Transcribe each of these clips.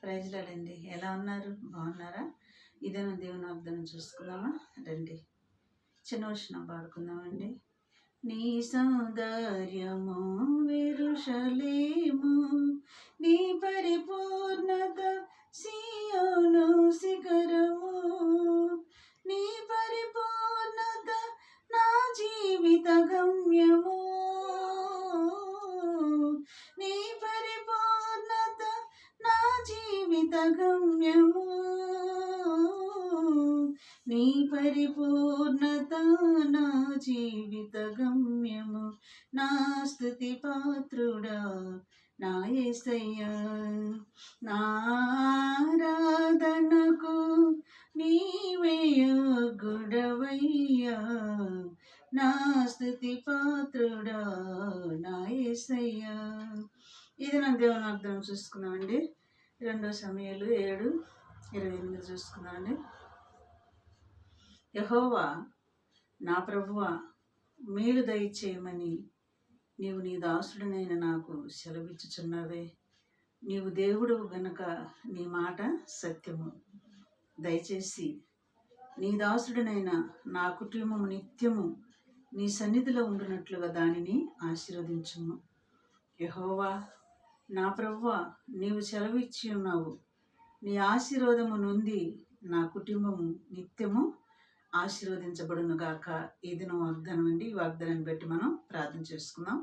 ప్రైజ్లాడండి. ఎలా ఉన్నారు? బాగున్నారా? ఇదేనా దేవుని వాగ్దానం చూసుకుందామా? రండి, చిన్న వచనం పాడుకుందామండి. నీ సౌందర్యము యెరూషలేము, నీ పరిపూర్ణత సీయోను శిఖరము, నీ పరిపూర్ణత నా జీవిత గమ్యము, నీ పరిపూర్ణత నా జీవిత గమ్యము, నీ పరిపూర్ణత నా జీవిత గమ్యము. నా స్తుతి పాత్రుడా నా యేసయ్యా, నా ఆరాధనకు నీవే యోగ్యుడవయ్యా, నా స్తుతి పాత్రుడా నా యేసయ్యా. ఇది నా దేవుని వాగ్దానం చూసుకుందామండి. 2 సమూయేలు 7:28 చూసుకుందామండి. యెహోవా నా ప్రభువా, మేలు దయచేయమని నీవు నీ దాసుడినైన నాకు సెలవిచ్చుచున్నావే. నీవు దేవుడు గనుక నీ మాట సత్యము. దయచేసి నీ దాసుడినైన నా కుటుంబము నిత్యము నీ సన్నిధిలో ఉండునట్లుగా దానిని ఆశీర్వదించుము. యెహోవా నా ప్రభువా, నీవు సెలవిచ్చి ఉన్నావు. నీ ఆశీర్వాదము నుండి నా కుటుంబము నిత్యము ఆశీర్వదించబడును గాక. ఇది నా వాగ్దానం అండి. ఈ వాగ్దానాన్ని బట్టి మనం ప్రార్థన చేసుకుందాం.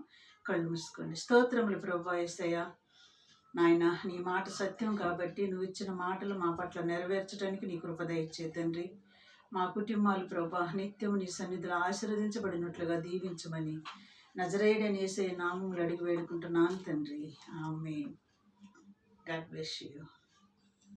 కళ్ళు మూసుకోండి. స్తోత్రములు ప్రభువా యేసయ్యా. నాయన, నీ మాట సత్యం కాబట్టి నువ్వు ఇచ్చిన మాటలు మా పట్ల నెరవేర్చడానికి నీ కృప దయచే తండ్రి. మా కుటుంబాలు ప్రభువా నిత్యము నీ సన్నిధిలో ఆశీర్వదించబడినట్లుగా దీవించమని నజరేయుడైన యేసయ్య నామములో అడిగి వేడుకుంటున్నాను తండ్రి. ఆమేన్. God bless you.